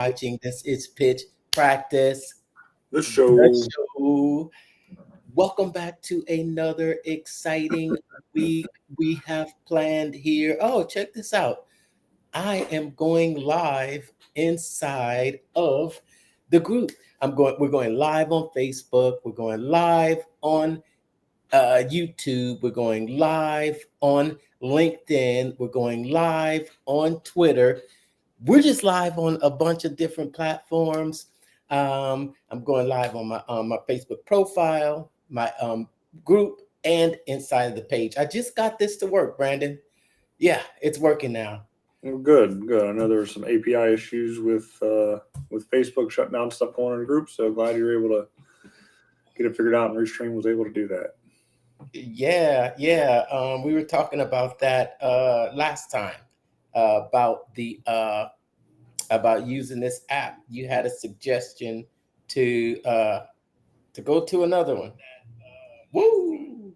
watching. This is Pitch Practice, The the show. show. Welcome back to another exciting week we have planned here. Oh, check this out. I am going live inside of the group. We're going live on Facebook. We're going live on YouTube. We're going live on LinkedIn. We're going live on Twitter. We're just live on a bunch of different platforms. I'm going live on my Facebook profile, my group, and inside of the page. I just got this to work, Brandon. Yeah, it's working now. Well, good, good. I know there were some API issues with Facebook shutting down stuff going in the group, so glad you were able to get it figured out and Restream was able to do that. Yeah. We were talking about that last time about the about using this app. You had a suggestion to go to another one. Woo!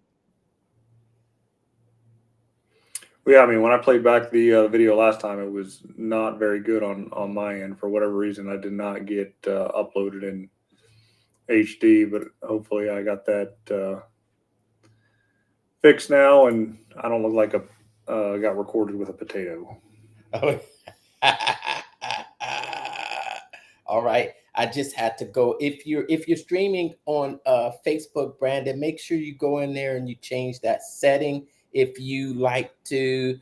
Well, yeah, I mean, when I played back the video last time, it was not very good on my end. For whatever reason, I did not get uploaded in HD, but hopefully I got that fixed now, and I don't look like a got recorded with a potato. Oh. All right. I just had to go. If you're streaming on Facebook, Brandon, make sure you go in there and you change that setting. If you like to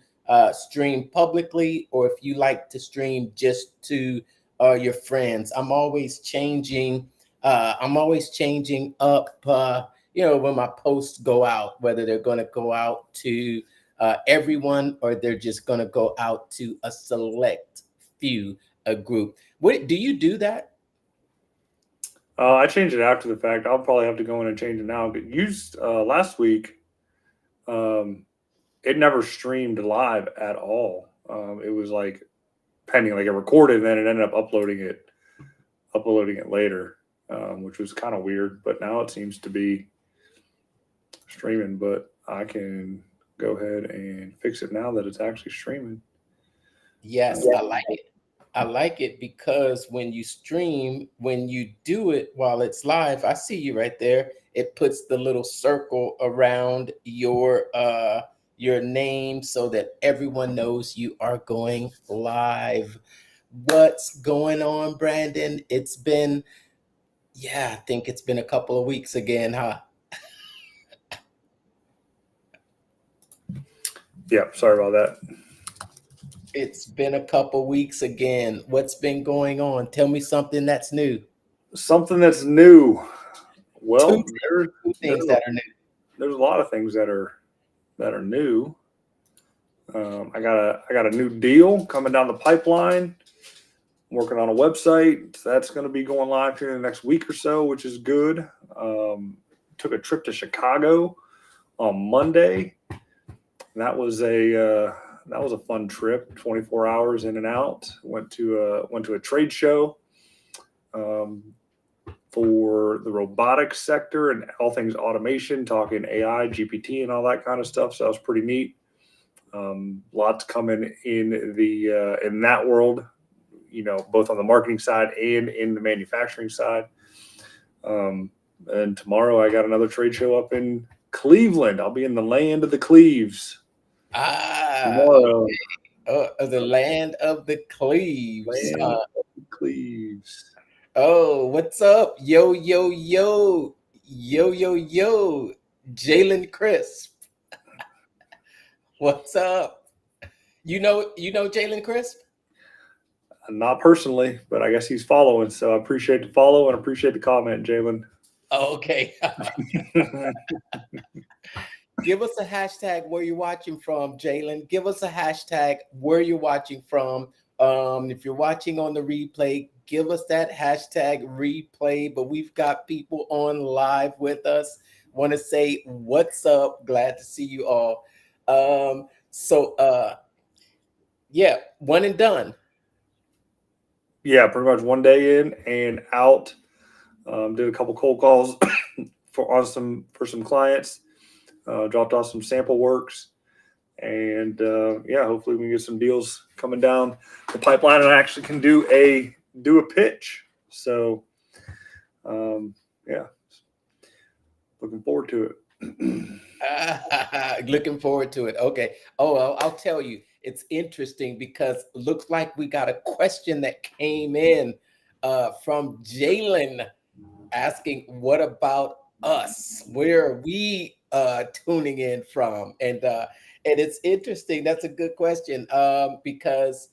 stream publicly, or if you like to stream just to your friends, I'm always changing. I'm always changing up. When my posts go out, whether they're going to go out to everyone or they're just going to go out to a select few, a group. What do you do that? I changed it after the fact. I'll probably have to go in and change it now. But used last week, it never streamed live at all. It was like pending, like it recorded, and then it ended up uploading it later, which was kind of weird. But now it seems to be streaming. But I can go ahead and fix it now that it's actually streaming. Yes, I like it. I like it because when you stream, when you do it while it's live, I see you right there. It puts the little circle around your name so that everyone knows you are going live. What's going on, Brandon? I think it's been a couple of weeks again, huh? Yeah, sorry about that. It's been a couple weeks again. What's been going on? Tell me something that's new. Something that's new. Well, Two things that are new. There's a lot of things that are new. I got a new deal coming down the pipeline. I'm working on a website that's going to be going live here in the next week or so, which is good. Took a trip to Chicago on Monday. That was a fun trip. 24 hours in and out. Went to a trade show for the robotics sector and all things automation, talking AI, GPT, and all that kind of stuff. So that was pretty neat. Lots coming in that world, both on the marketing side and in the manufacturing side. And tomorrow I got another trade show up in Cleveland. I'll be in the land of the Cleves. Tomorrow. Okay. The land of the Cleves. Cleves. Oh, what's up? Yo, Jalen Crisp. What's up? You know Jalen Crisp? Not personally, but I guess he's following. So I appreciate the follow and appreciate the comment, Jalen. Oh, okay. Give us a hashtag where you're watching from, Jalen. Give us a hashtag where you're watching from. If you're watching on the replay, give us that hashtag replay. But we've got people on live with us. Want to say what's up? Glad to see you all. One and done. Yeah, pretty much one day in and out. Did a couple cold calls for some clients. Dropped off some sample works, and hopefully we can get some deals coming down the pipeline, and I actually can do a do a pitch. So, yeah, looking forward to it. Looking forward to it. Okay. Oh, I'll tell you, it's interesting because looks like we got a question that came in from Jalen asking, "What about us? Where are we tuning in from?" And it's interesting. That's a good question because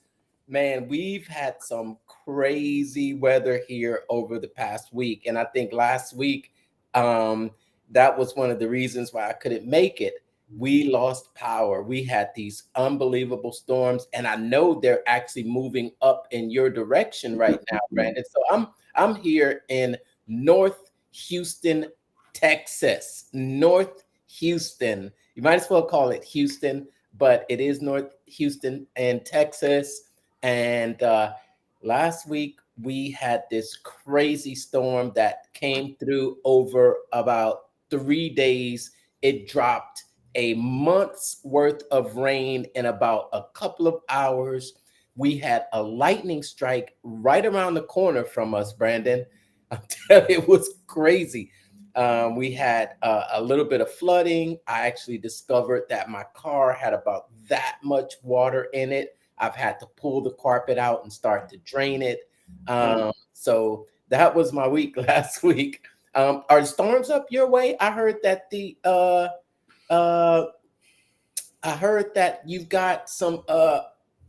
man, we've had some crazy weather here over the past week, and I think last week that was one of the reasons why I couldn't make it. We lost power. We had these unbelievable storms, and I know they're actually moving up in your direction right now, Brandon. So I'm here in North Houston, Texas. North Houston. You might as well call it Houston, but it is North Houston and Texas. And last week we had this crazy storm that came through over about 3 days. It dropped a month's worth of rain in about a couple of hours. We had a lightning strike right around the corner from us, Brandon. I'm telling you, it was crazy. We had a little bit of flooding. I actually discovered that my car had about that much water in it. I've had to pull the carpet out and start to drain it. So that was my week last week. Are storms up your way? Uh, I heard that you've got some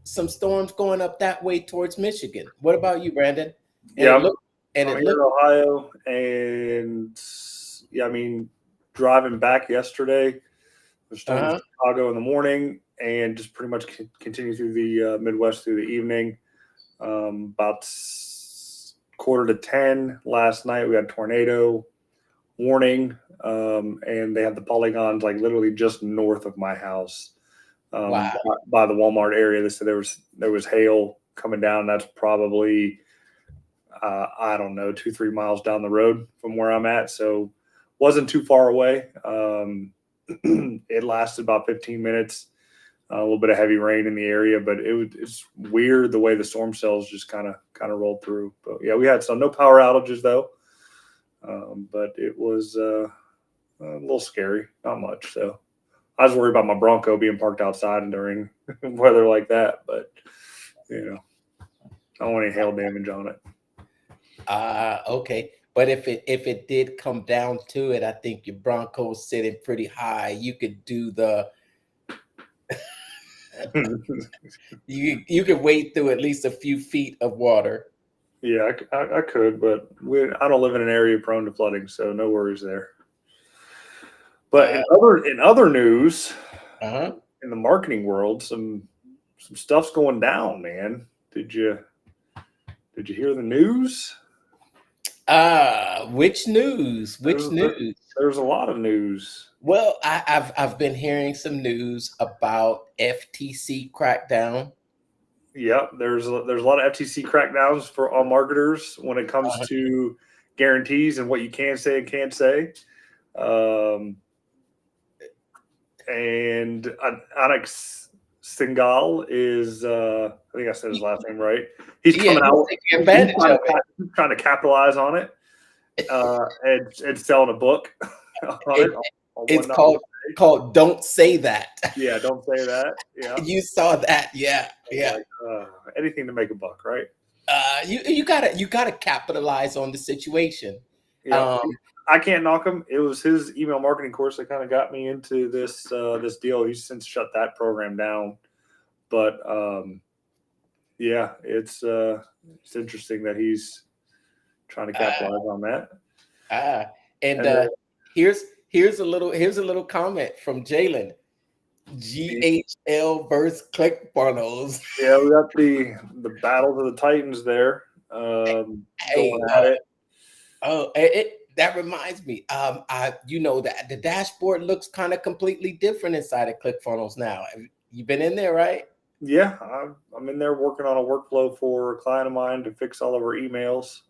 storms going up that way towards Michigan. What about you, Brandon? And Yeah, it I'm, looked and I'm it here in looked Ohio, and yeah, I mean, driving back yesterday, the storm in uh-huh. Chicago in the morning, and just pretty much continue through the Midwest through the evening. About quarter to 10 last night, we had tornado warning, and they had the polygons like literally just north of my house, Wow. by the Walmart area. They said there was hail coming down. That's probably I don't know, 2-3 miles down the road from where I'm at, so wasn't too far away. It lasted about 15 minutes. A little bit of heavy rain in the area, but it's weird the way the storm cells just kind of rolled through. But yeah, we had some no power outages though, but it was a little scary. Not much. So I was worried about my Bronco being parked outside during weather like that, but I don't want any hail damage on it. Okay. But if it did come down to it, I think your Broncos sitting pretty high. You could do the you could wade through at least a few feet of water. Yeah, I could, but I don't live in an area prone to flooding, so no worries there. But Uh, in other news, uh-huh. in the marketing world, some stuff's going down, man. Did you hear the news? Which news? Which There's news? there's a lot of news. Well, I've been hearing some news about FTC crackdown. Yep, there's a lot of FTC crackdowns on marketers when it comes Uh, to guarantees and what you can say and can't say. Um, and Onyx Singal is I think I said his last name right. He's yeah, coming he's out. taking He's advantage trying of to, he's trying to capitalize on it, and selling a book on it. it on It's what not to say. called "Don't Say That." Yeah, don't say that. Yeah, You saw that? Yeah, I was yeah. like anything to make a buck, right? You gotta capitalize on the situation. Yeah, Um, I can't knock him. It was his email marketing course that kind of got me into this deal. He's since shut that program down, but yeah, it's interesting that he's trying to uh, capitalize on that. uh, and And then here's here's a little comment from Jalen. GHL versus ClickFunnels. yeah, we got the battles of the Titans there, Hey, going at it. that reminds me. That the dashboard looks kind of completely different inside of ClickFunnels now. Have you been in there, right? Yeah, I'm in there working on a workflow for a client of mine to fix all of our emails.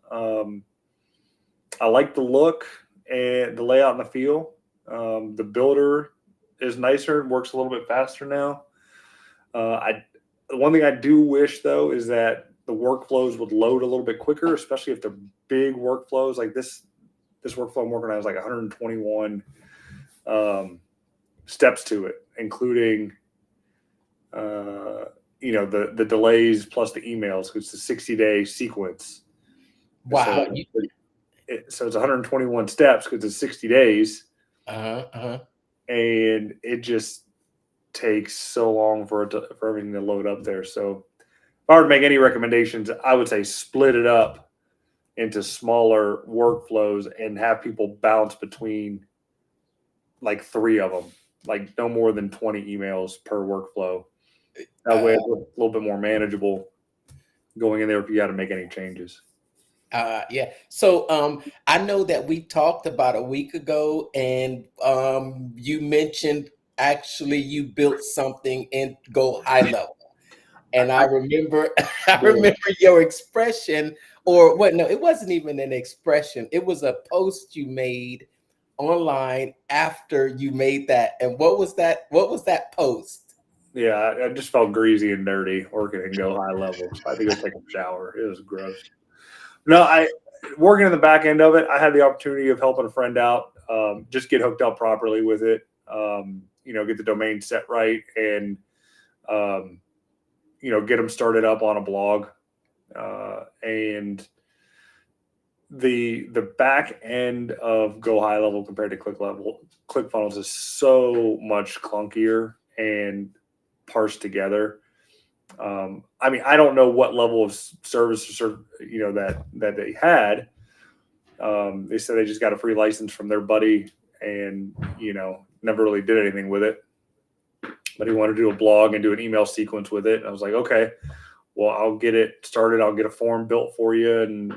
I like the look and the layout and the feel. The builder is nicer and works a little bit faster now. The one thing I do wish though is that the workflows would load a little bit quicker, especially if they're big workflows like this. This workflow I'm working on is like 121 steps to it, including the delays plus the emails. It's a 60-day sequence. Wow. So it's 121 steps because it's 60 days, Uh-huh. and it just takes so long for everything to load up there. So if I were to make any recommendations, I would say split it up into smaller workflows and have people bounce between like 3 of them, like no more than 20 emails per workflow. That way it's a little bit more manageable going in there if you got to make any changes. Yeah. So I know that we talked about a week ago, and you mentioned actually you built something in Go High Level. And I remember I remember your expression, or what, no, it wasn't even an expression. It was a post you made online after you made that. And what was that? What was that post? Yeah, I just felt greasy and dirty working in Go High Level. So I think I was taking a shower. It was gross. No, I working in the back end of it. I had the opportunity of helping a friend out, just get hooked up properly with it. Get the domain set right, and get them started up on a blog. And the back end of Go High Level compared to ClickFunnels is so much clunkier and parsed together. I don't know what level of service that they had. They said they just got a free license from their buddy, and never really did anything with it. But he wanted to do a blog and do an email sequence with it. And I was like, okay, well, I'll get it started. I'll get a form built for you, and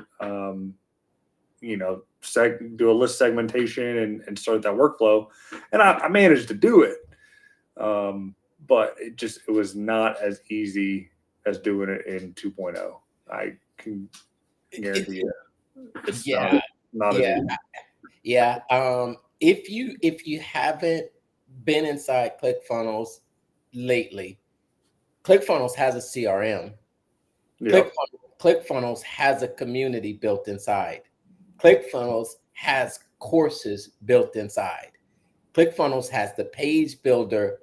do a list segmentation and start that workflow. And I managed to do it. But it was not as easy as doing it in 2.0. I can guarantee you. It's not as easy. Yeah. If you haven't been inside ClickFunnels lately, ClickFunnels has a CRM. Yep. ClickFunnels has a community built inside. ClickFunnels has courses built inside. ClickFunnels has the page builder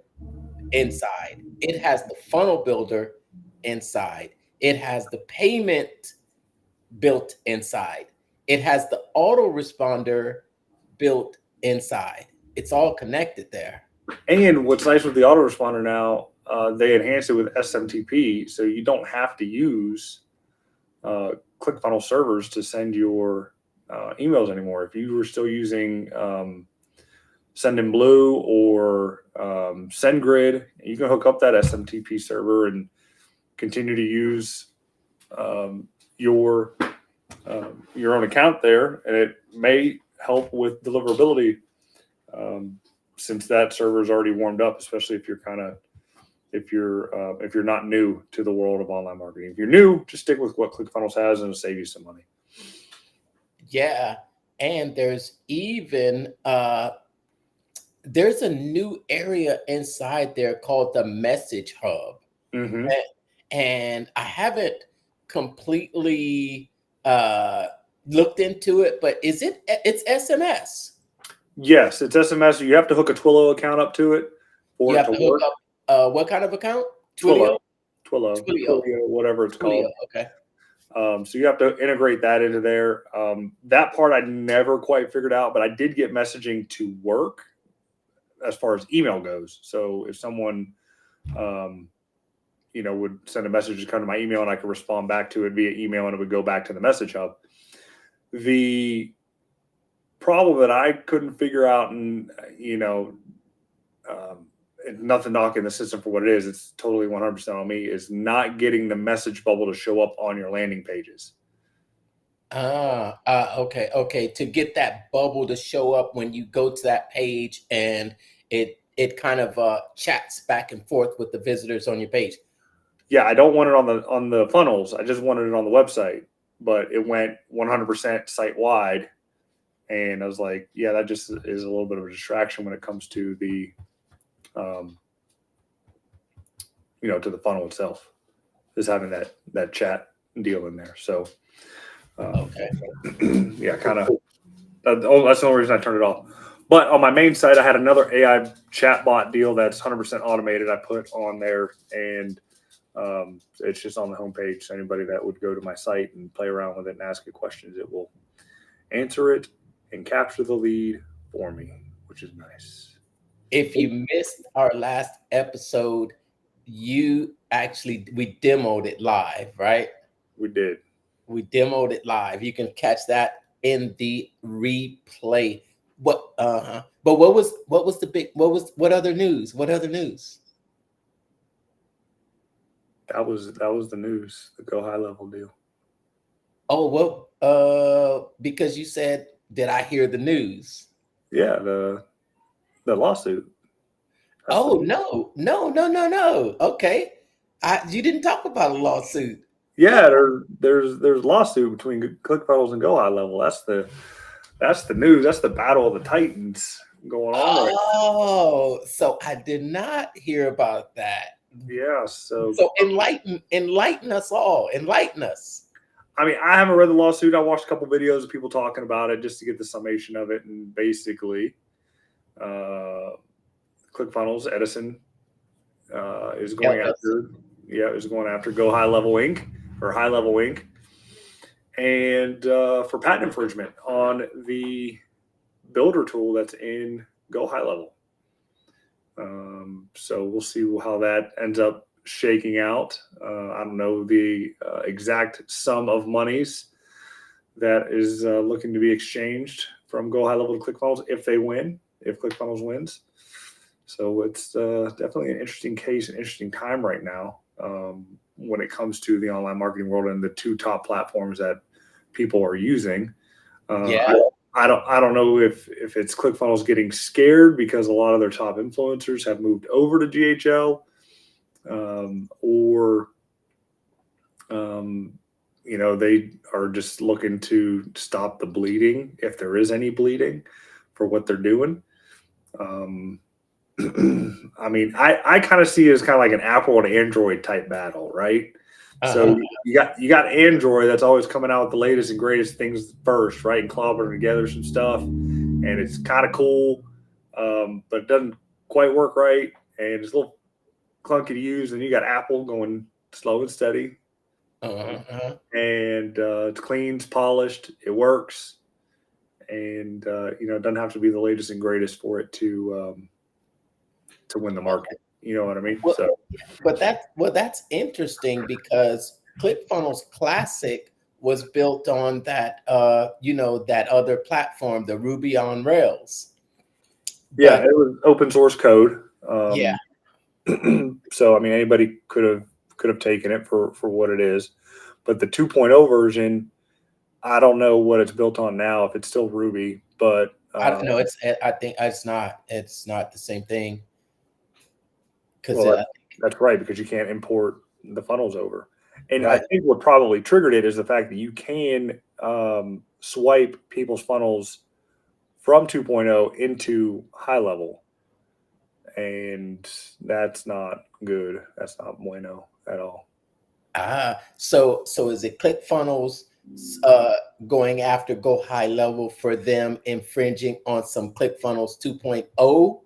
inside. It has the funnel builder inside. It has the payment built inside. It has the autoresponder built inside. It's all connected there. And what's nice with the autoresponder now, they enhance it with SMTP, so you don't have to use ClickFunnels servers to send your emails anymore. If you were still using Sendinblue or SendGrid, you can hook up that SMTP server and continue to use your own account there, and it may help with deliverability since that server is already warmed up. Especially if you're not new to the world of online marketing. If you're new, just stick with what ClickFunnels has, and it'll save you some money. Yeah, and there's even there's a new area inside there called the Message Hub. Mm-hmm. And I haven't completely looked into it, but it's SMS. Yes, it's SMS. You have to hook a Twilio account up to it for You it have to to hook work. up what kind of account? Twilio, Twilio, whatever it's called. Okay. So you have to integrate that into there. That part I never quite figured out, but I did get messaging to work as far as email goes. So if someone, would send a message to come to my email, and I could respond back to it via email, and it would go back to the Message Hub. The problem that I couldn't figure out, and nothing knocking the system for what it is, it's totally 100% on me, is not getting the message bubble to show up on your landing pages. Okay. To get that bubble to show up when you go to that page, and it kind of chats back and forth with the visitors on your page. Yeah, I don't want it on the funnels. I just wanted it on the website, but it went 100% site wide, and I was like, yeah, that just is a little bit of a distraction when it comes to the, to the funnel itself, is having that chat deal in there. So, Okay. yeah, kind of. That's the only reason I turned it off. But on my main site, I had another AI chatbot deal that's 100% automated. I put on there, and it's just on the homepage. So anybody that would go to my site and play around with it and ask it questions, it will answer it and capture the lead for me, which is nice. If you missed our last episode, we demoed it live, right? We did. We demoed it live. You can catch that in the replay. But what was the big what other news? What other news? That was the news, the Go High Level deal. Oh, well, because you said, did I hear the news? Yeah, the lawsuit. That's Oh, the no, no, no, no, no. Okay. You didn't talk about a lawsuit. Yeah, there's a lawsuit between ClickFunnels and Go High Level. That's the news. That's the battle of the titans going on right Oh, so I did not hear about that. now. Yeah, so So enlighten us all. Enlighten us. I mean, I haven't read the lawsuit. I watched a couple videos of people talking about it just to get the summation of it, and basically, uh, ClickFunnels Edison is going LLC. after Go High Level Inc. or High Level Inc. and for patent infringement on the builder tool that's in Go High Level. So we'll see how that ends up shaking out. I don't know the exact sum of monies that is looking to be exchanged from Go High Level to ClickFunnels if ClickFunnels wins. So it's definitely an interesting case, an interesting time right now when it comes to the online marketing world and the two top platforms that people are using. Yeah. I don't know if it's ClickFunnels getting scared because a lot of their top influencers have moved over to GHL, or they are just looking to stop the bleeding, if there is any bleeding, for what they're doing. I mean, I kind of see it as kind of like an Apple and Android type battle, right? So Uh-huh. you got Android that's always coming out with the latest and greatest things first, right? And clobbering together some stuff, and it's kind of cool, but it doesn't quite work right, and it's a little clunky to use. And you got Apple going slow and steady, Uh-huh. and it's clean, it's polished, it works, and it doesn't have to be the latest and greatest for it to win the market. You know what I mean? Well, So but that's interesting because ClickFunnels Classic was built on that other platform, the Ruby on Rails. yeah, But it was open source code. yeah, So I mean, anybody could have taken it for what it is, but the 2.0 version, I don't know what it's built on now. If it's still Ruby, but I don't know. I think it's not the same thing because well, that's right, because you can't import the funnels over. And I right. think what probably triggered it is the fact that you can swipe people's funnels from 2.0 into high level, and that's not good. That's not bueno at all. So is it ClickFunnels going after Go High Level for them infringing on some ClickFunnels 2.0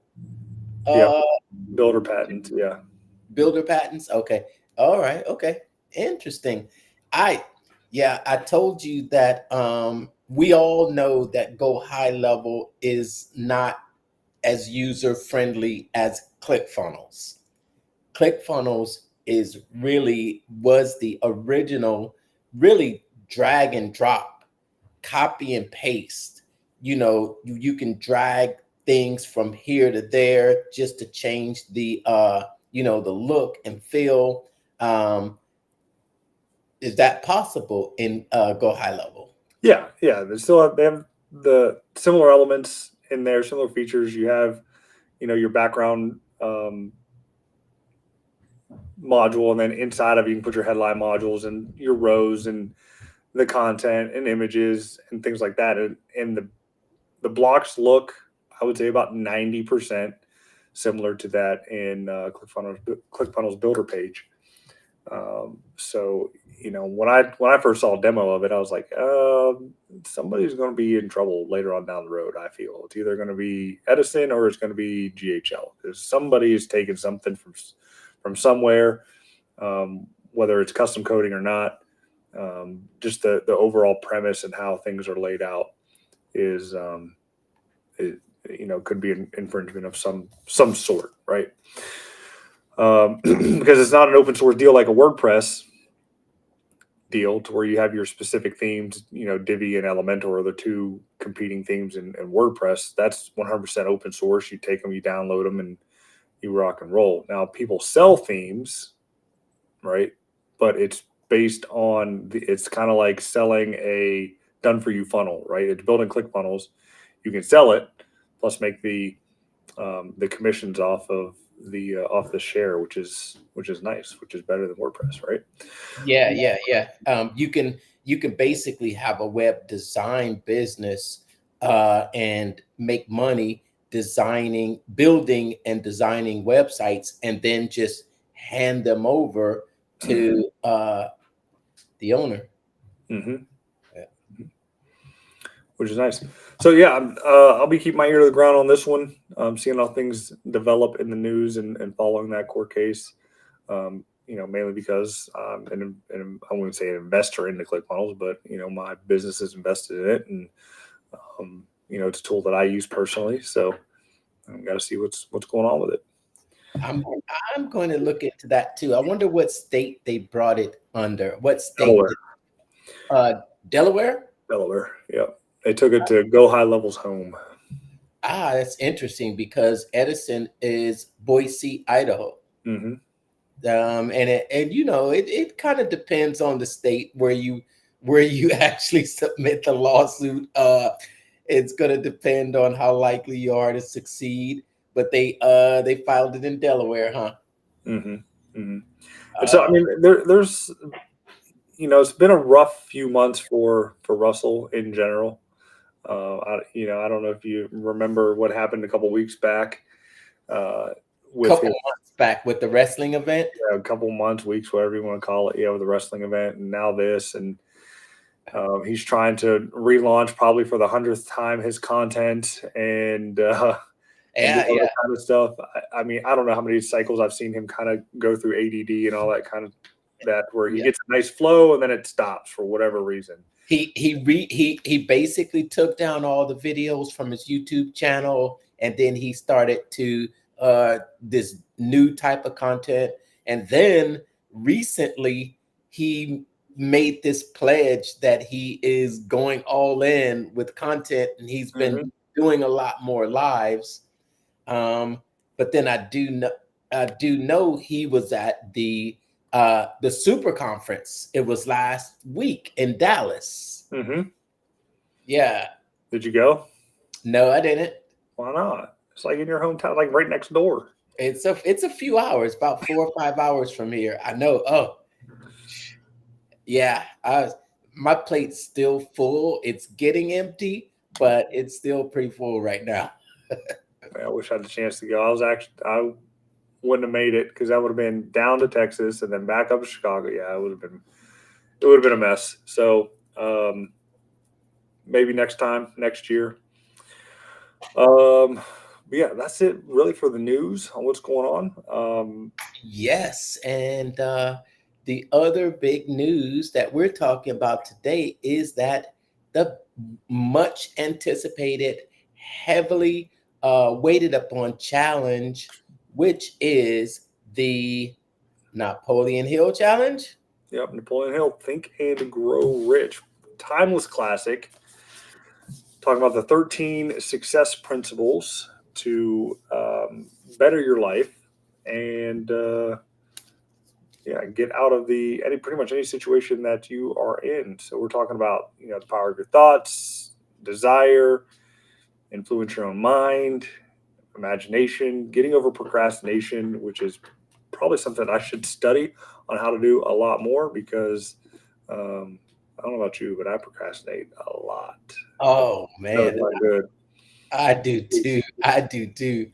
Yeah, uh, builder patents. Yeah, builder patents? Okay. All right. Okay. Interesting. I yeah, I told you that we all know that Go High Level is not as user friendly as ClickFunnels. ClickFunnels was the original, really drag and drop, copy and paste. You can drag things from here to there just to change the look and feel. Um, is that possible in Go High Level? yeah. They have the similar elements in there, similar features. You have your background module, and then inside of it, you can put your headline modules and your rows and the content and images and things like that. And the blocks look, I would say, about 90% similar to that in ClickFunnels Builder page. So when I first saw a demo of it, I was like, somebody's going to be in trouble later on down the road. I feel it's either going to be Edison or it's going to be GHL, because somebody is taking something from somewhere, whether it's custom coding or not. Just the overall premise and how things are laid out is, it, could be an infringement of some sort, right? Because it's not an open source deal like a WordPress deal, to where you have your specific themes. Divi and Elementor are the two competing themes in WordPress. That's 100% open source. You take them, you download them, and you rock and roll. Now people sell themes, right? But it's based on it's kind of like selling a done for you funnel, right? It's building click funnels. You can sell it, plus make the commissions off of the share, which is nice, which is better than WordPress, right? Yeah, yeah, yeah. You can basically have a web design business and make money building and designing websites, and then just hand them over to the owner. Mm-hmm. Yeah. Which is nice. So yeah, I'll be keeping my ear to the ground on this one, seeing how things develop in the news, and following that court case. Mainly because I wouldn't say an investor in the ClickFunnels, but my business is invested in it, and it's a tool that I use personally. So I've got to see what's going on with it. I'm I'm going to look into that too. I wonder what state they brought it under. What state? Delaware, Uh, Delaware. Delaware. Yeah, they took it to Go High Levels Home. Ah, that's interesting because Edison is Boise, Idaho. Mm-hmm. And it kind of depends on the state where you actually submit the lawsuit. It's going to depend on how likely you are to succeed. But they filed it in Delaware, huh? Mm-hmm. Mm-hmm. And so, I Uh, mean, there's it's been a rough few months for Russell in general. I don't know if you remember what happened a couple weeks back, uh, with couple his, months back with the wrestling event. a couple months, weeks, whatever you want to call it, with the wrestling event, and now this, and he's trying to relaunch probably for the 100th time his content, and do Yeah, all that yeah, kind of stuff. I mean, I don't know how many cycles I've seen him kind of go through ADD and all that kind of that, where he yeah. gets a nice flow and then it stops for whatever reason. He basically took down all the videos from his YouTube channel, and then he started to this new type of content. And then recently he made this pledge that he is going all in with content, and he's been Mm-hmm. doing a lot more lives. But then I do know he was at the super conference. It was last week in Dallas. Mm-hmm. Yeah. Did you go? No, I didn't. Why not? It's like in your hometown, like right next door. It's a few hours, about 4 or 5 hours from here. I know. Oh, yeah. My plate's still full. It's getting empty, but it's still pretty full right now. I wish I had the chance to go. I wouldn't have made it, because that would have been down to Texas and then back up to Chicago. Yeah, it would have been a mess. So maybe next time, next year. But yeah, that's it really for the news on what's going on. Yes, and the other big news that we're talking about today is that the much anticipated, heavily waited upon challenge, which is the Napoleon Hill Challenge. Yep, Napoleon Hill, Think and Grow Rich, timeless classic. Talking about the 13 success principles to better your life, and yeah, get out of pretty much any situation that you are in. So we're talking about the power of your thoughts, desire, influence your own mind, imagination, getting over procrastination, which is probably something I should study on how to do a lot more, because I don't know about you, but I procrastinate a lot. Oh That was man, not good. I do too. I do too.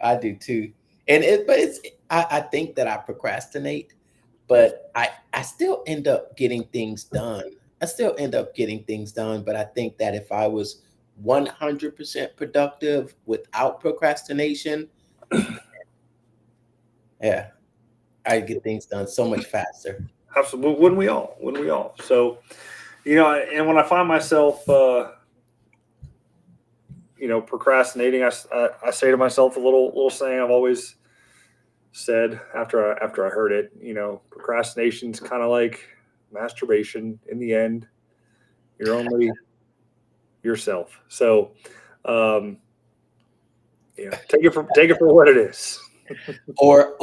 I do too. But I think that I procrastinate, but I still end up getting things done. I still end up getting things done, but I think that if I was 100% productive without procrastination, yeah, I get things done so much faster. Absolutely. Wouldn't we all? Wouldn't we all? So, and when I find myself, procrastinating, I say to myself a little saying I've always said after I heard it. Procrastination's kind of like masturbation. In the end, you're only yourself. So, um, take it for what it is. Or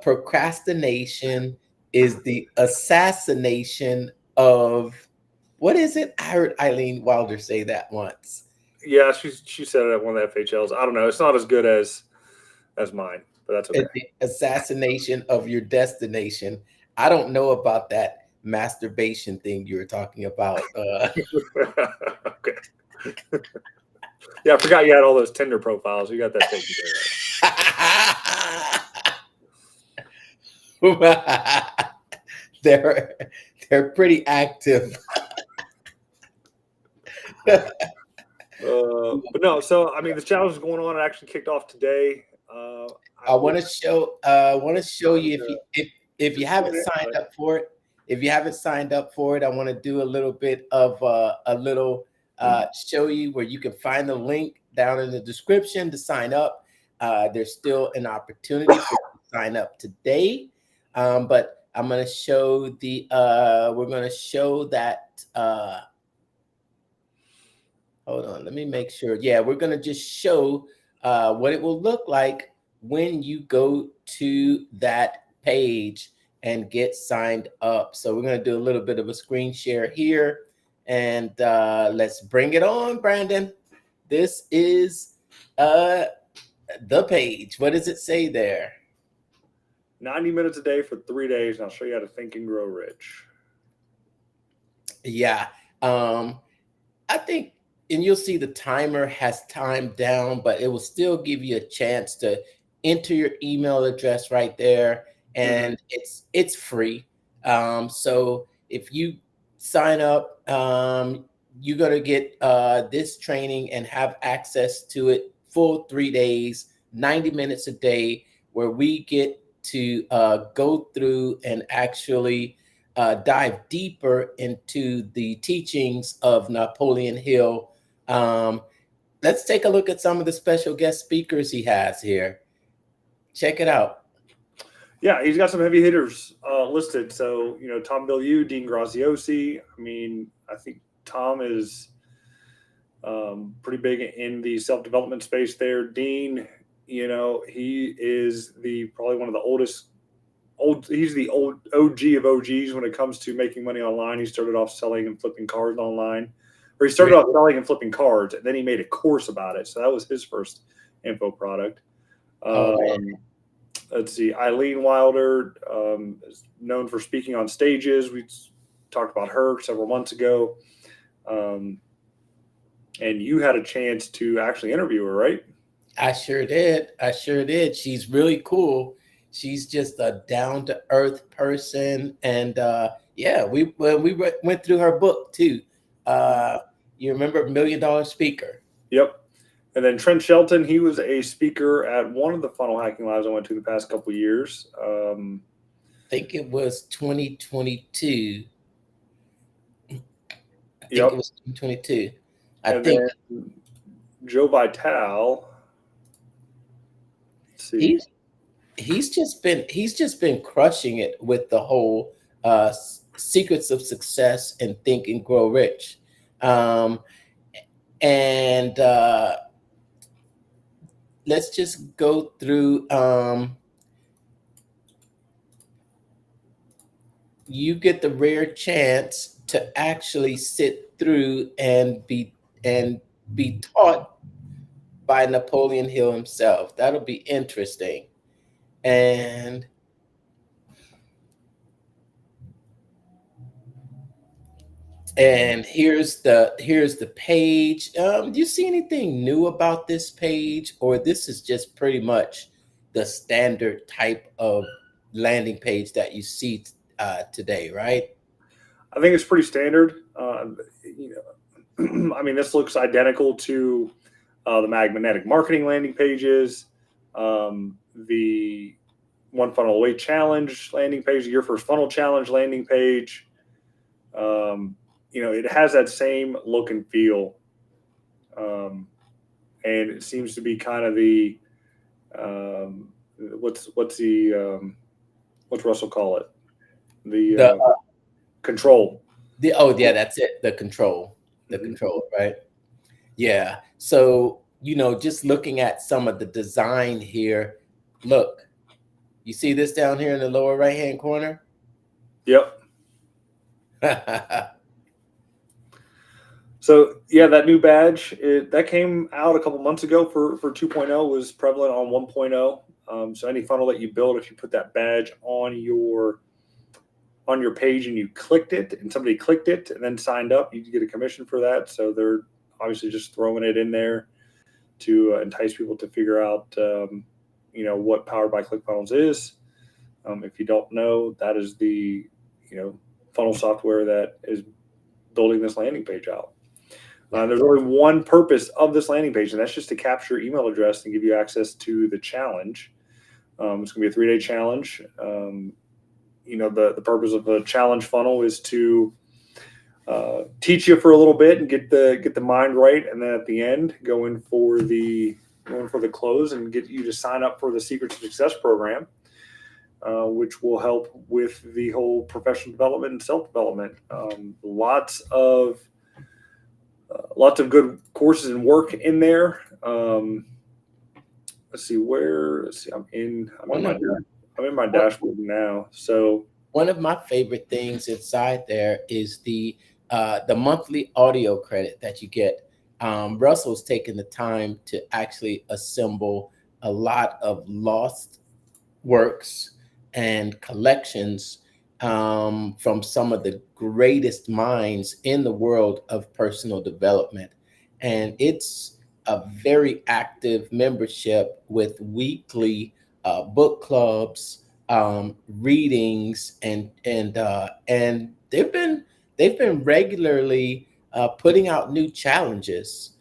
procrastination is the assassination of, what is it? I heard Eileen Wilder say that once. Yeah, she said it at one of the FHLs. I don't know. It's not as good as mine, but that's okay. It's the assassination of your destination. I don't know about that masturbation thing you were talking about. Okay. Yeah, I forgot you had all those Tinder profiles. You got that taken they're they're pretty active. But no, so I mean, the challenge is going on. It actually kicked off today. I will want to show I want to show find you, if you haven't it, signed but up for it. If you haven't signed up for it, I want to do a little bit of a little show you where you can find the link down in the description to sign up. There's still an opportunity for you to sign up today, but I'm going to show we're going to show that. Hold on, let me make sure. Yeah, we're going to just show what it will look like when you go to that page and get signed up. So we're going to do a little bit of a screen share here, and let's bring it on, Brandon. This is the page. What does it say there? 90 minutes a day for 3 days, and I'll show you how to think and grow rich. Yeah. I think, and you'll see the timer has timed down, but it will still give you a chance to enter your email address right there, and it's free. So if you sign up, you're gonna get this training and have access to it full 3 days, 90 minutes a day, where we get to go through and actually dive deeper into the teachings of Napoleon Hill. Um, let's take a look at some of the special guest speakers he has here. Check it out. Yeah, he's got some heavy hitters listed. So, Tom Bilyeu, Dean Graziosi. I mean, I think Tom is pretty big in the self-development space there. Dean, he is probably one of the he's the old OG of OGs when it comes to making money online. He started off selling and flipping cards online, or he started off selling and flipping cards, and then he made a course about it. So that was his first info product. Let's see, Eileen Wilder is known for speaking on stages. We talked about her several months ago. And you had a chance to actually interview her, right? I sure did. I sure did. She's really cool. She's just a down to earth person, and yeah, we went through her book too. You remember $1 Million Speaker? Yep. And then Trent Shelton, he was a speaker at one of the funnel hacking lives I went to the past couple of years. I think it was 2022. I think it was 2022. I think Joe Vitale. Let's see. He's just been crushing it with the whole secrets of success and Think and Grow Rich. And let's just go through. You get the rare chance to actually sit through and be taught by Napoleon Hill himself. That'll be interesting. And here's the page. Do you see anything new about this page, or this is just pretty much the standard type of landing page that you see today, right? I think it's pretty standard. You know, I mean, this looks identical to the magnetic marketing landing pages, the one funnel away challenge landing page, your first funnel challenge landing page. You know, it has that same look and feel, um, and it seems to be kind of the um, what's the what's Russell call it, The the control. oh yeah, that's it. The Mhm. control, right? Yeah. So, just looking at some of the design here, look, you see this down here in the lower right hand corner? Yep. So yeah, that new badge that came out a couple months ago for 2.0 was prevalent on 1.0. So any funnel that you build, if you put that badge on your page and you clicked it, and somebody clicked it and then signed up, you get a commission for that. So they're obviously just throwing it in there to entice people to figure out, you know, what Powered by ClickFunnels is. If you don't know, that is the, you know, funnel software that is building this landing page out. Yeah. There's only one purpose of this landing page, and that's just to capture your email address and give you access to the challenge. It's going to be a 3-day challenge. You know, the purpose of a challenge funnel is to teach you for a little bit and get the mind right, and then at the end go in for the close and get you to sign up for the Secret to Success program, which will help with the whole professional development and self development. Lots of good courses and work in there. Let's see where. Let's see. One of I'm in my one dashboard now. So one of my favorite things inside there is the monthly audio credit that you get. Russell's taken the time to actually assemble a lot of lost works and collections from some of the greatest minds in the world of personal development. And it's a very active membership with weekly book clubs, readings, and they've been regularly putting out new challenges.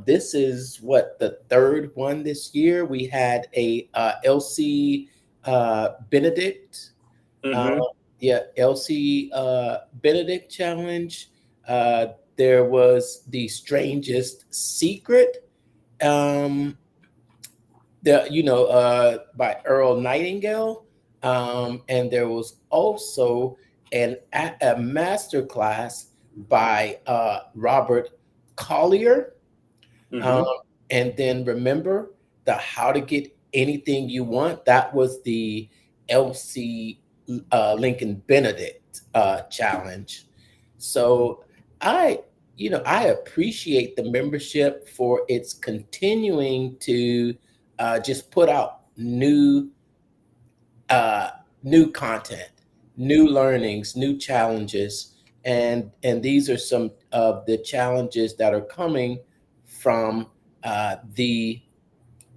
This is what, the third one this year. We had a LC Benedict, uh, mhm, yeah, LC Benedict challenge. Uh, there was the strangest secret. Um, by Earl Nightingale, and there was also a master class by Robert Collier. Um, mhm, and then remember the How to Get Anything You Want. That was the LC Lincoln Benedict challenge. So I, I appreciate the membership for its continuing to just put out uh, new content, new learnings, new challenges, and these are some of the challenges that are coming from the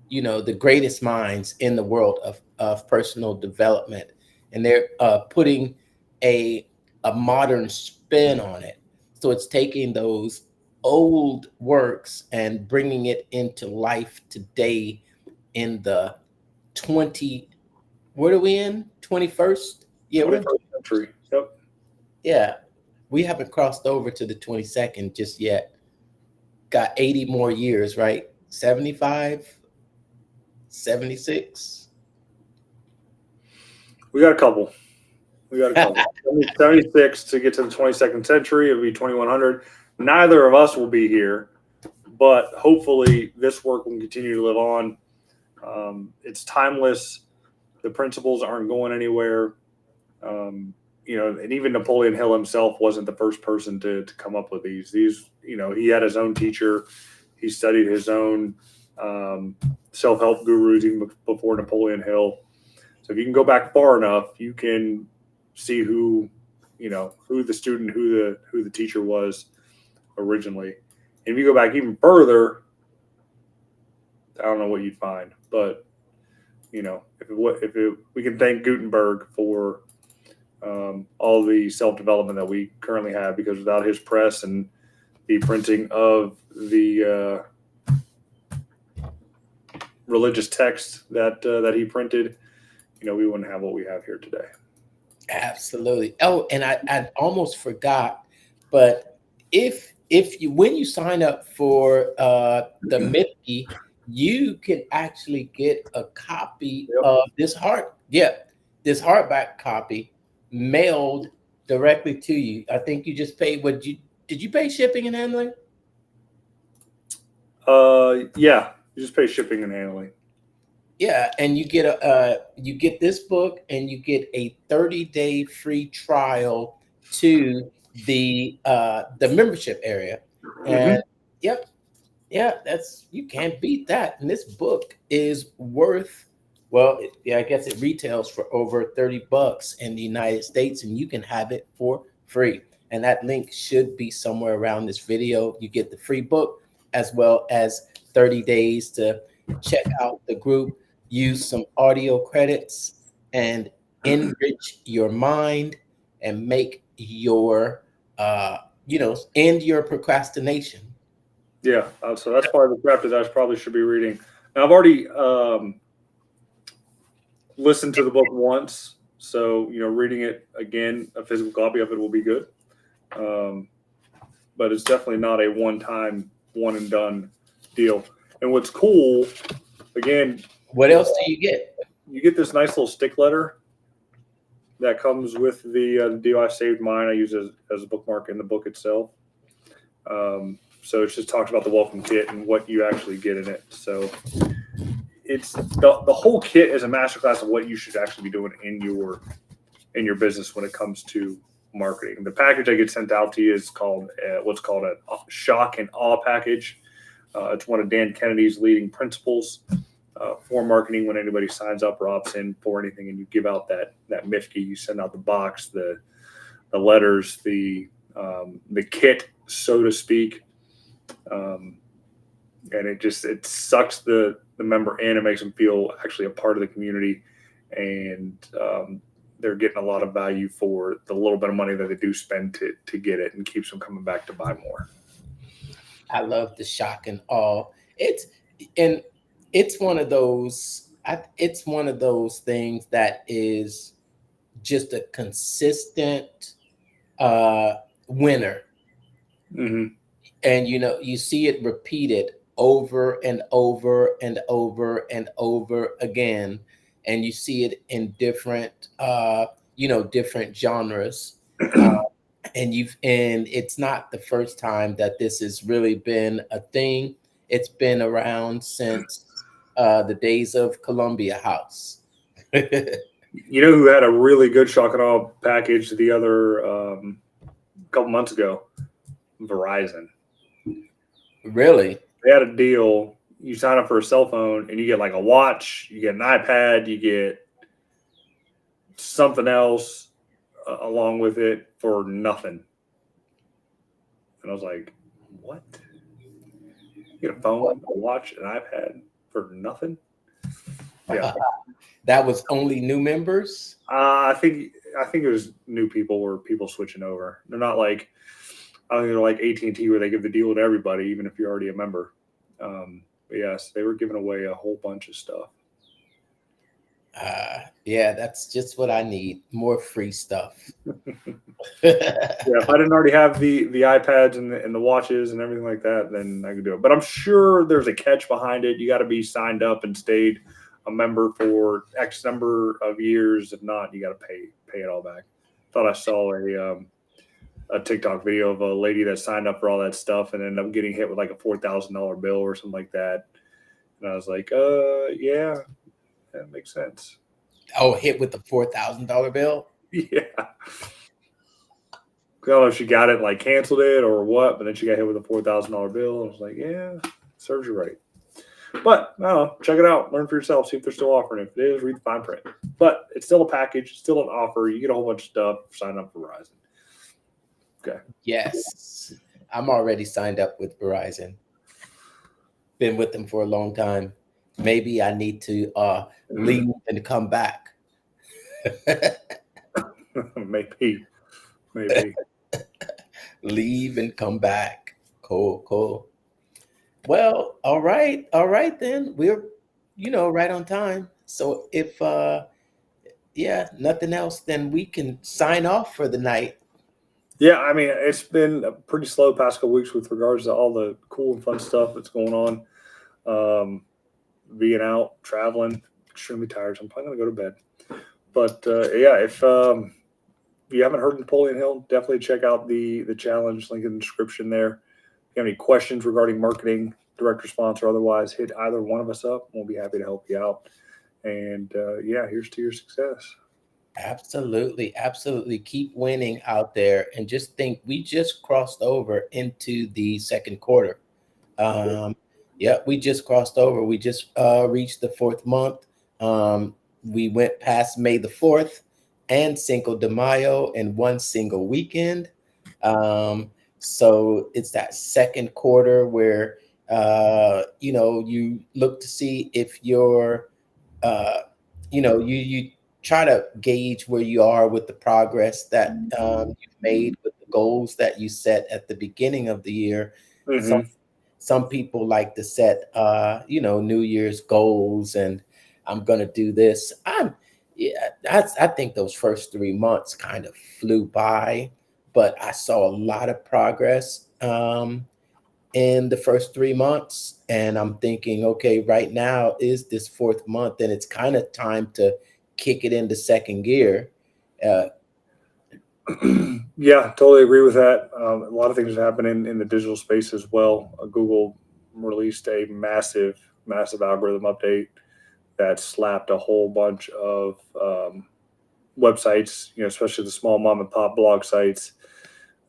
the greatest minds in the world of personal development, and they're putting a a modern spin on it. So it's taking those old works and bringing it into life today in the 20 what are we in? 21st? Yeah, we're in 21st century. Yep. yeah. We haven't crossed over to the 22nd just yet. Got 80 more years, right? 75, 76. We got a couple. We got a couple. 76 to get to the 22nd century. It'll be 2100. Neither of us will be here, but hopefully this work will continue to live on. It's timeless. The principles aren't going anywhere. You know, and even Napoleon Hill himself wasn't the first person to come up with these. These, you know, he had his own teacher. He studied his own self-help gurus even before Napoleon Hill. So if you can go back far enough, you can see who, you know, who the student, who the teacher was originally. And if you go back even further, I don't know what you'd find, but we can thank Gutenberg for all the self-development that we currently have, because without his press and the printing of the religious text that he printed, we wouldn't have what we have here today. Absolutely. Oh, and I almost forgot, but if you when you sign up for the Mickey, you can actually get a copy Yep. of this hardback copy mailed directly to you. I think you just paid what you did you pay shipping and handling? Yeah, you just pay shipping and handling. Yeah, and you get this book and you get a 30-day free trial to the membership area. And Mm-hmm. yep, yeah, that's you can't beat that. And this book is worth yeah, I guess it retails for over 30 bucks in the United States and you can have it for free. And that link should be somewhere around this video. You get the free book as well as 30 days to check out the group, use some audio credits and enrich your mind and make your end your procrastination. Yeah, so that's part of the chapter that I probably should be reading. Now, I've already listened to the book once, so reading it again, a physical copy of it will be good. Um, but it's definitely not a one-time, one and done deal. And what's cool, again, What else do you get? you get this nice little stick letter that comes with the deal. I saved mine. I use it as a bookmark in the book itself. So it just talks about the welcome kit and what you actually get in it. So it's the whole kit is a masterclass of what you should actually be doing in your business when it comes to marketing. The package I get sent out to you is called what's called a shock and awe package. It's one of Dan Kennedy's leading principles for marketing. When anybody signs up or opts in for anything, and you give out that MIFKI, you send out the box, the letters, the kit, so to speak, and it sucks the member in and makes them feel actually a part of the community, and they're getting a lot of value for the little bit of money that they do spend to get it, and keeps them coming back to buy more. I love the shock and awe. And it's one of those. It's one of those things that is just a consistent uh, winner, Mm-hmm. and you see it repeated over and over and over and over again, and you see it in different different genres. And it's not the first time that this has really been a thing. It's been around since the days of Columbia House. You know who had a really good shock and awe package the other couple months ago? Verizon. Really? They had a deal. You sign up for a cell phone and you get like a watch, you get an iPad, you get something else along with it for nothing. And I was like, what? You get a phone, a watch, an iPad for nothing? Yeah. That was only new members? I think it was new people or people switching over. They're not like, I don't think they're like AT&T where they give the deal to everybody, even if you're already a member. But yes, they were giving away a whole bunch of stuff. Yeah, that's just what I need. More free stuff. Yeah, if I didn't already have the iPads and the watches and everything like that, then I could do it. But I'm sure there's a catch behind it. You got to be signed up and stayed a member for X number of years. If not, you got to pay it all back. Thought I saw a TikTok video of a lady that signed up for all that stuff and ended up getting hit with like a $4,000 bill or something like that. And I was like, yeah, that makes sense. Oh, hit with the $4,000 bill? Yeah. I don't know if she got it, like canceled it or what, but then she got hit with a $4,000 bill. I was like, yeah, serves you right. But I don't know, check it out, learn for yourself, see if they're still offering it. If it is, read the fine print. But it's still a package, it's still an offer. You get a whole bunch of stuff. Sign up for Verizon. Okay. Yes. I'm already signed up with Verizon. Been with them for a long time. Maybe I need to leave and come back. Maybe, maybe. Leave and come back. Cool, cool. Well, all right then. We're, right on time. So if yeah, nothing else, then we can sign off for the night. Yeah, I mean, it's been a pretty slow past couple weeks with regards to all the cool and fun stuff that's going on. Um, Being out traveling, extremely tired, so I'm probably gonna go to bed. But yeah, if you haven't heard Napoleon Hill, definitely check out the challenge link in the description there. If you have any questions regarding marketing, direct response, or otherwise, hit either one of us up. We'll be happy to help you out. And yeah, here's to your success. Absolutely, absolutely. Keep winning out there, and just think we just crossed over into the second quarter. Um, yeah, we just crossed over. We just reached the fourth month. We went past May the 4th and Cinco de Mayo in one single weekend. So it's that second quarter where you look to see if you're uh, you try to gauge where you are with the progress that you've made with the goals that you set at the beginning of the year. Some Hmm. some people like to set New Year's goals, and I'm gonna do this. Yeah, I think those first 3 months kind of flew by, but I saw a lot of progress. In the first 3 months. And I'm thinking, okay, right now is this fourth month, and it's kind of time to kick it into second gear. Uh, Yeah, totally agree with that. A lot of things are happening in the digital space as well. Google released a massive algorithm update that slapped a whole bunch of websites, especially the small mom and pop blog sites,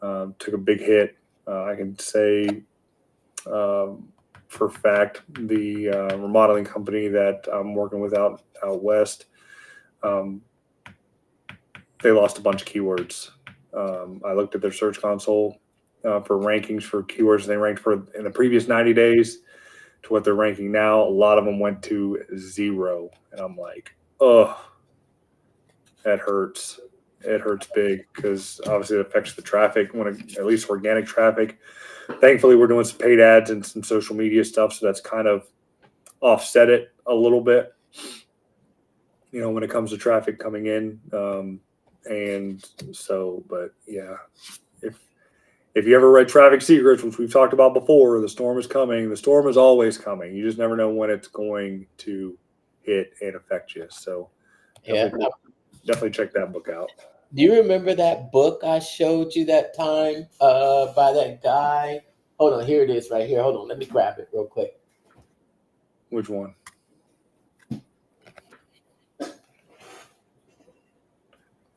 took a big hit. I can say um, for a fact the remodeling company that I'm working with out west, um, they lost a bunch of keywords. I looked at their search console for rankings for keywords they ranked for in the previous 90 days to what they're ranking now. A lot of them went to zero, and I'm like, oh, that hurts. It hurts big because obviously it affects the traffic when at least organic traffic. Thankfully, we're doing some paid ads and some social media stuff, so that's kind of offset it a little bit. When it comes to traffic coming in, and so, but yeah, if if you ever read Traffic Secrets, which we've talked about before, the storm is coming. The storm is always coming. You just never know when it's going to hit and affect you. So yeah. definitely, definitely check that book out. Do you remember that book I showed you that time by that guy? Hold on, here it is right here. Hold on, let me grab it real quick. Which one?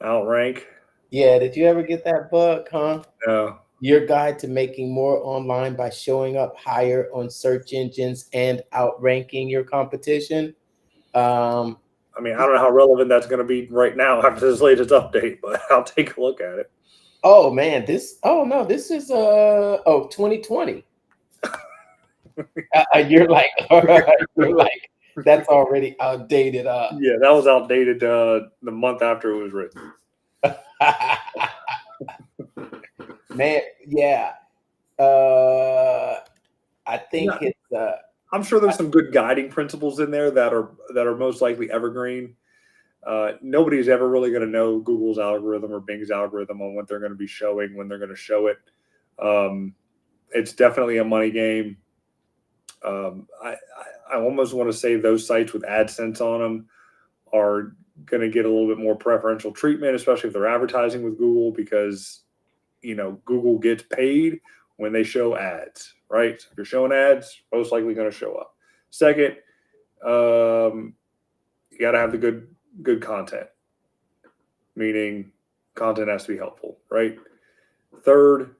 Outrank? Yeah, did you ever get that book, huh? No. Your guide to making more online by showing up higher on search engines and outranking your competition. Um, I mean, I don't know how relevant that's going to be right now after this latest update, but I'll take a look at it. Oh man, oh no, this is 2020. You're like you're like that's already outdated. Yeah, that was outdated the month after it was written. Man, yeah. Uh I think Yeah, it's I'm sure there's some good guiding principles in there that are most likely evergreen. Nobody's ever really going to know Google's algorithm or Bing's algorithm on what they're going to be showing when they're going to show it. Um, it's definitely a money game. I almost want to say those sites with AdSense on them are going to get a little bit more preferential treatment, especially if they're advertising with Google, because Google gets paid when they show ads, right? So if you're showing ads, most likely going to show up. Second, you got to have the good content, meaning content has to be helpful, right? Third,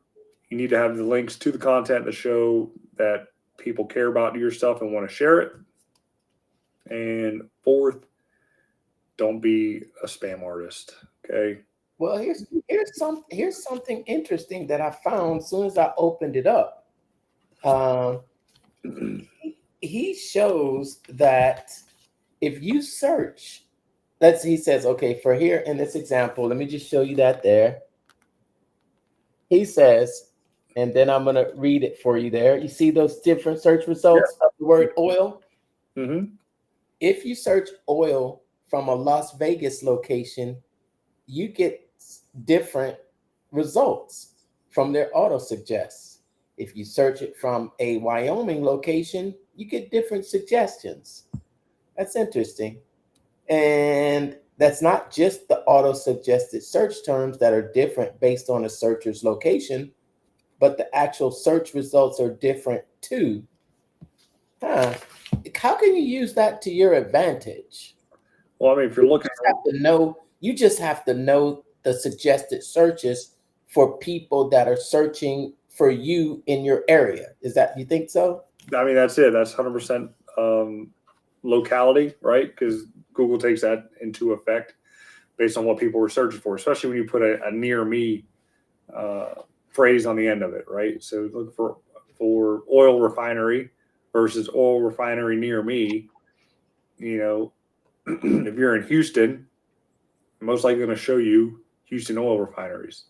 you need to have the links to the content to show that people care about your stuff and want to share it. And fourth, don't be a spam artist. Okay. well, here's something interesting that I found as soon as I opened it up. Um, he shows that if you search, he says, okay, for here in this example, let me just show you that there. He says, and then I'm going to read it for you there. You see those different search Yeah. results of the word oil? Mm-hmm. If you search oil from a Las Vegas location, you get different results from their auto suggests. If you search it from a Wyoming location, you get different suggestions. That's interesting. And that's not just the auto suggested search terms that are different based on a searcher's location, but the actual search results are different too. Huh. How can you use that to your advantage? Well, I mean, if you're You looking, just have to know, you just have to know the suggested searches for people that are searching for you in your area. Is that, you think so? I mean, that's it. That's 100% locality, right? Because Google takes that into effect based on what people were searching for, especially when you put a near me uh, phrase on the end of it, right? So look for oil refinery versus oil refinery near me. You know, if you're in Houston, I'm most likely going to show you Houston oil refineries.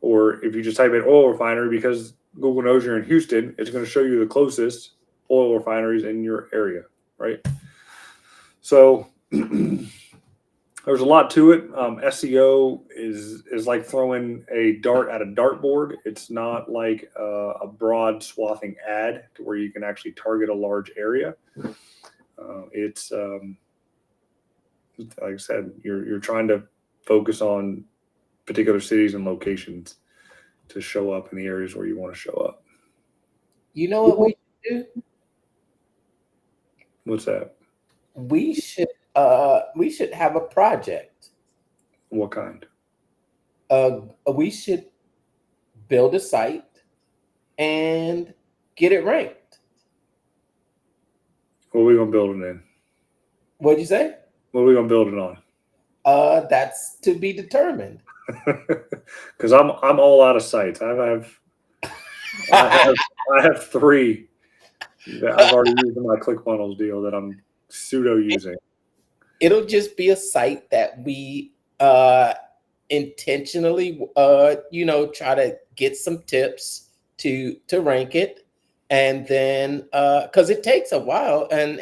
Or if you just type in oil refinery, because Google knows you're in Houston, it's going to show you the closest oil refineries in your area, right? So there's a lot to it. SEO is like throwing a dart at a dartboard. It's not like a broad swathing ad to where you can actually target a large area. It's like I said, you're trying to focus on particular cities and locations to show up in the areas where you want to show up. You know what we should do? What's that? We should have a project. What kind? We should build a site and get it ranked. What are we gonna build it in? What'd you say? What are we gonna build it on? That's to be determined. Because I'm all out of sites. I have I have three that I've already used in my ClickFunnels deal that I'm pseudo using. It'll just be a site that we intentionally try to get some tips to rank it, and then because it takes a while, and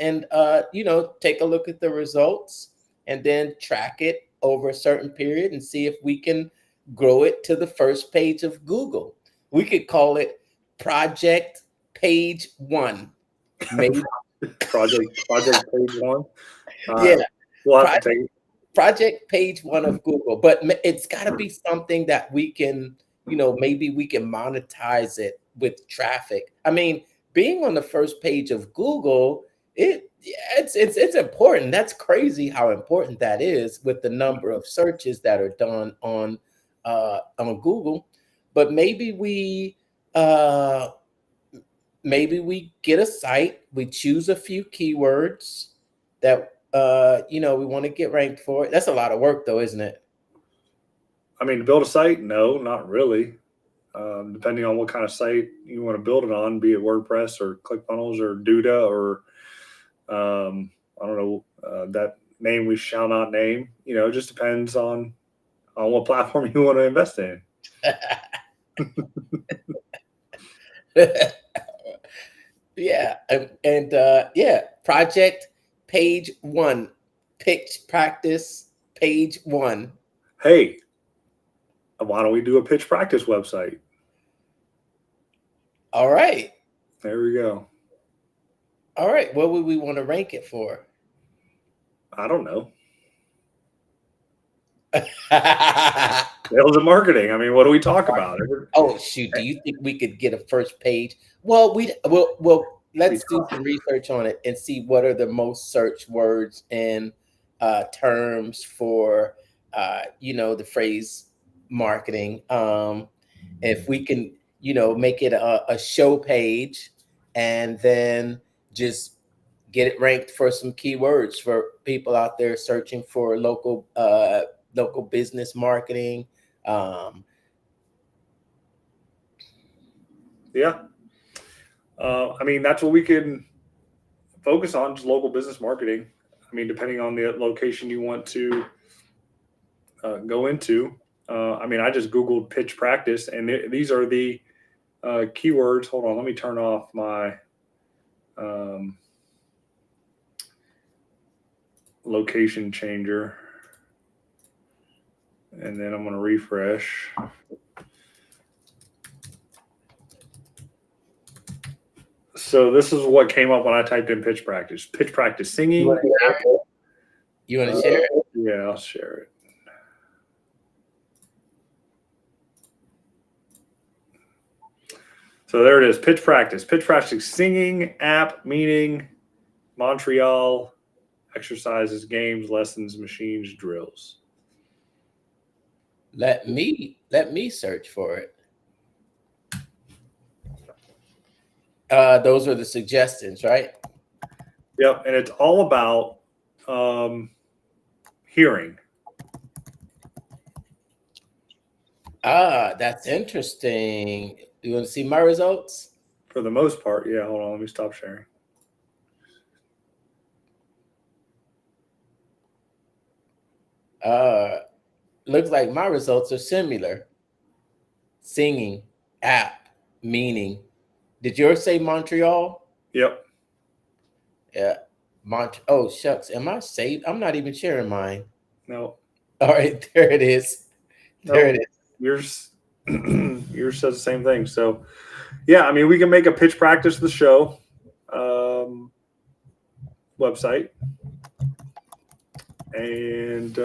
take a look at the results and then track it over a certain period and see if we can grow it to the first page of Google. We could call it Project Page One, maybe. Project page one. Yeah, We'll have to project take it. project page one of Google, but it's got to be something that we can, maybe we can monetize it with traffic. I mean, being on the first page of Google, it's important. That's crazy how important that is with the number of searches that are done on Google. But uh, maybe we get a site, we choose a few keywords that we want to get ranked for. That's a lot of work though, isn't it? I mean, to build a site, no, not really. Depending on what kind of site you want to build it on, be it WordPress or ClickFunnels or Duda or I don't know that name we shall not name. It just depends on what platform you want to invest in. Yeah, yeah, project page one, pitch practice page one. Hey, why don't we do a pitch practice website? All right, There we go. all right. What would we want to rank it for? I don't know. Sales and marketing. I mean, what do we talk about? Oh shoot! Do you think we could get a first page? Well, let's do some research on it and see what are the most searched words and terms for the phrase marketing. If we can make it a show page and then just get it ranked for some keywords for people out there searching for local business marketing. um, Yeah. I mean, that's what we can. focus on just local business marketing. I mean, depending on the location you want to go into. I mean, I just Googled pitch practice, and these are the keywords. Hold on, let me turn off my location changer, and then I'm going to refresh. So this is what came up when I typed in pitch practice. Pitch practice singing. You want to share it? Yeah, I'll share it. So there it is. Pitch practice. Pitch practice singing app, meaning Montreal, exercises, games, lessons, machines, drills. Let me search for it. Those are the suggestions, right? Yep, and it's all about hearing. That's interesting. You want to see my results? For the most part, yeah. Hold on, let me stop sharing. Looks like my results are similar. Singing, app, meaning. Did yours say Montreal? Yep. Yeah. Oh, shucks. Am I saved? I'm not even sharing mine. No. All right, there it is. There it is. Yours says the same thing. So, yeah, I mean, we can make a pitch practice of the show website. And,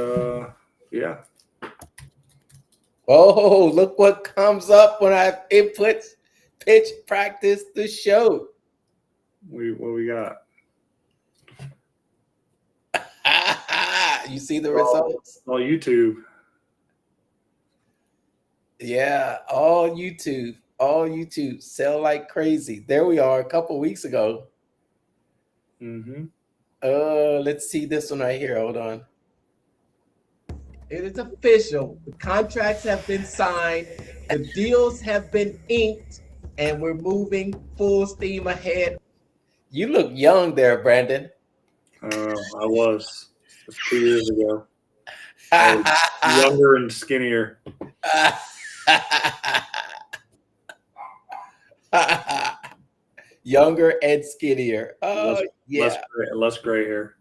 yeah. Oh, look what comes up when I input pitch practice the show. What we got? You see the results? On YouTube. Yeah, all YouTube. All YouTube. Sell like crazy. There we are a couple weeks ago. Mm-hmm. Let's see this one right here. Hold on. It is official. The contracts have been signed. The deals have been inked. And we're moving full steam ahead. You look young there, Brandon. I was. That's 2 years ago. Younger and skinnier. Younger and skinnier. Oh, yeah. Less gray hair.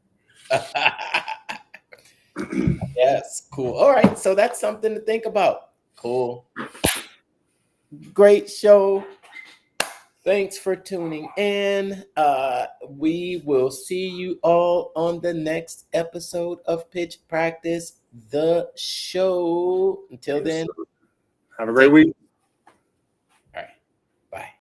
Yes, cool. All right, so that's something to think about. Cool. Great show. Thanks for tuning in. We will see you all on the next episode of Pitch Practice, the show. Until then, have a great week.